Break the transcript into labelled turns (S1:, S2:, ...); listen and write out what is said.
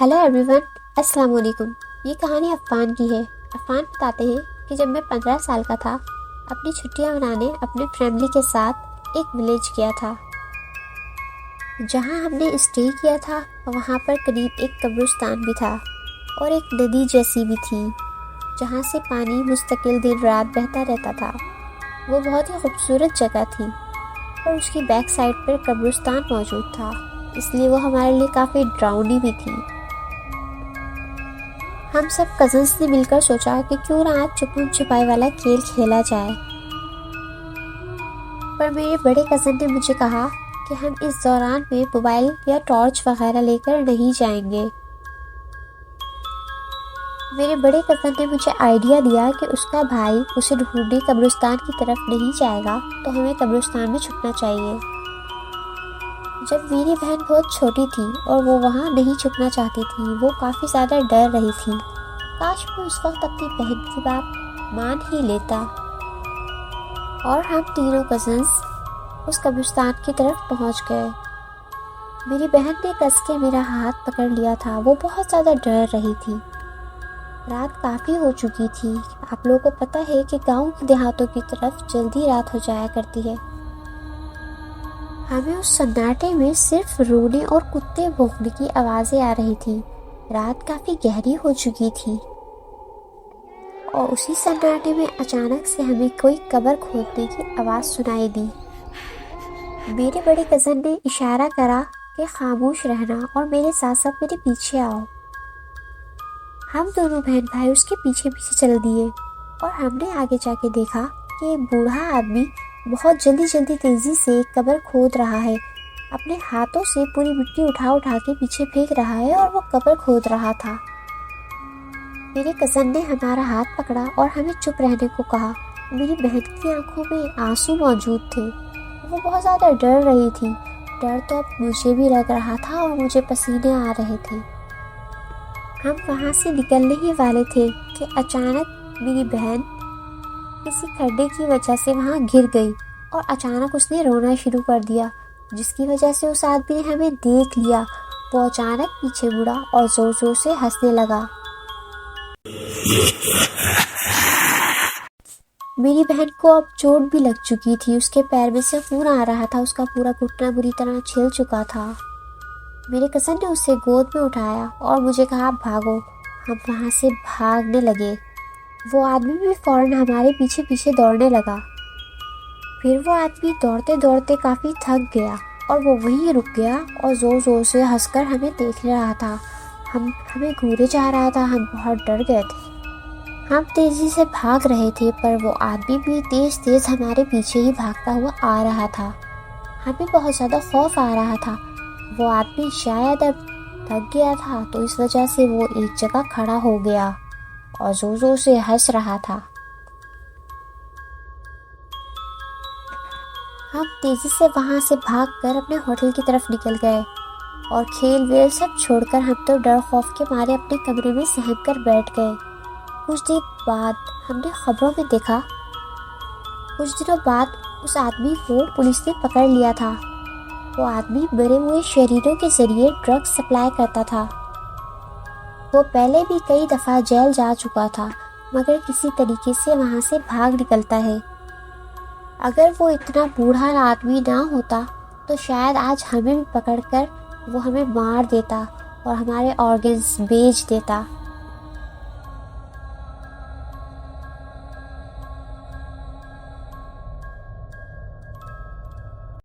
S1: Hello every one, السلام علیکم۔ یہ کہانی عفان کی ہے۔ عفان بتاتے ہیں کہ جب میں 15 سال کا تھا، اپنی چھٹیاں منانے اپنے فیملی کے ساتھ ایک ولیج گیا تھا۔ جہاں ہم نے اسٹے کیا تھا وہاں پر قریب ایک قبرستان بھی تھا اور ایک ندی جیسی بھی تھی جہاں سے پانی مستقل دن رات بہتا رہتا تھا۔ وہ بہت ہی خوبصورت جگہ تھی اور اس کی بیک سائڈ پر قبرستان موجود تھا، اس لیے وہ ہمارے لیے کافی ڈراؤنی بھی تھی۔ ہم سب کزنس نے مل کر سوچا کہ کیوں نہ آج چھپن چھپائی والا کھیل کھیلا جائے، پر میرے بڑے کزن نے مجھے کہا کہ ہم اس دوران میں موبائل یا ٹارچ وغیرہ لے کر نہیں جائیں گے۔ میرے بڑے کزن نے مجھے آئیڈیا دیا کہ اس کا بھائی اسے ڈھونڈنے قبرستان کی طرف نہیں جائے گا تو ہمیں قبرستان میں چھپنا چاہیے۔ جب میری بہن بہت چھوٹی تھی اور وہ وہاں نہیں چھپنا چاہتی تھی، وہ کافی زیادہ ڈر رہی تھی۔ کاش وہ اس وقت اپنی بہن کی بات مان ہی لیتا اور ہم تینوں کزنز اس قبرستان کی طرف پہنچ گئے۔ میری بہن نے کس کے میرا ہاتھ پکڑ لیا تھا، وہ بہت زیادہ ڈر رہی تھی۔ رات کافی ہو چکی تھی۔ آپ لوگوں کو پتہ ہے کہ گاؤں دیہاتوں کی طرف جلدی رات ہو جایا کرتی ہے۔ ہمیں اس سناٹے میں صرف رونے اور کتے بھونکنے کی آوازیں آ رہی تھی۔ رات کافی گہری ہو چکی تھی اور اسی سناٹے میں اچانک سے ہمیں کوئی قبر کھودنے کی آواز سنائی دی۔ میرے بڑے کزن نے اشارہ کرا کہ خاموش رہنا اور میرے ساتھ ساتھ میرے پیچھے آؤ۔ ہم دونوں بہن بھائی اس کے پیچھے پیچھے چل دیے اور ہم نے آگے جا کے دیکھا کہ ایک بوڑھا آدمی بہت جلدی تیزی سے قبر کھود رہا ہے، اپنے ہاتھوں سے پوری مٹی اٹھا کے پیچھے پھینک رہا ہے اور وہ قبر کھود رہا تھا۔ میرے کزن نے ہمارا ہاتھ پکڑا اور ہمیں چپ رہنے کو کہا۔ میری بہن کی آنکھوں میں آنسو موجود تھے، وہ بہت زیادہ ڈر رہی تھی۔ ڈر تو اب مجھے بھی لگ رہا تھا اور مجھے پسینے آ رہے تھے۔ ہم وہاں سے نکلنے ہی والے تھے کہ اچانک میری بہن کسی کھڈے کی وجہ سے وہاں گر گئی اور اچانک اس نے رونا شروع کر دیا، جس کی وجہ سے اس آدمی نے ہمیں دیکھ لیا۔ وہ اچانک پیچھے مڑا اور زور زور سے ہنسنے لگا۔ میری بہن کو اب چوٹ بھی لگ چکی تھی، اس کے پیر میں سے خون آ رہا تھا، اس کا پورا گھٹنا بری طرح چھل چکا تھا۔ میرے کزن نے اسے گود میں اٹھایا اور مجھے کہا بھاگو۔ ہم وہاں سے بھاگنے لگے۔ وہ آدمی بھی فوراً ہمارے پیچھے پیچھے دوڑنے لگا۔ پھر وہ آدمی دوڑتے دوڑتے کافی تھک گیا اور وہ وہیں رک گیا اور زور زور سے ہنس کر ہمیں دیکھ رہا تھا۔ ہمیں گھورے جا رہا تھا، ہم بہت ڈر گئے تھے۔ ہم تیزی سے بھاگ رہے تھے پر وہ آدمی بھی تیز ہمارے پیچھے ہی بھاگتا ہوا آ رہا تھا۔ ہمیں بہت زیادہ خوف آ رہا تھا۔ وہ آدمی شاید اب تھک گیا تھا تو اس وجہ سے وہ ایک جگہ کھڑا ہو گیا اور زور زور سے ہنس رہا تھا۔ ہم تیزی سے وہاں سے بھاگ کر اپنے ہوٹل کی طرف نکل گئے اور کھیل ویل سب چھوڑ کر ہم تو ڈر خوف کے مارے اپنے کمرے میں سہم کر بیٹھ گئے۔ کچھ دن بعد ہم نے خبروں میں دیکھا، کچھ دنوں بعد اس آدمی کو پولیس نے پکڑ لیا تھا۔ وہ آدمی مرے ہوئے شریروں کے ذریعے ڈرگز سپلائی کرتا تھا۔ وہ پہلے بھی کئی دفعہ جیل جا چکا تھا مگر کسی طریقے سے وہاں سے بھاگ نکلتا ہے۔ اگر وہ اتنا بوڑھا آدمی نہ ہوتا تو شاید آج ہمیں بھی پکڑ کر وہ ہمیں مار دیتا اور ہمارے آرگنز بیچ دیتا۔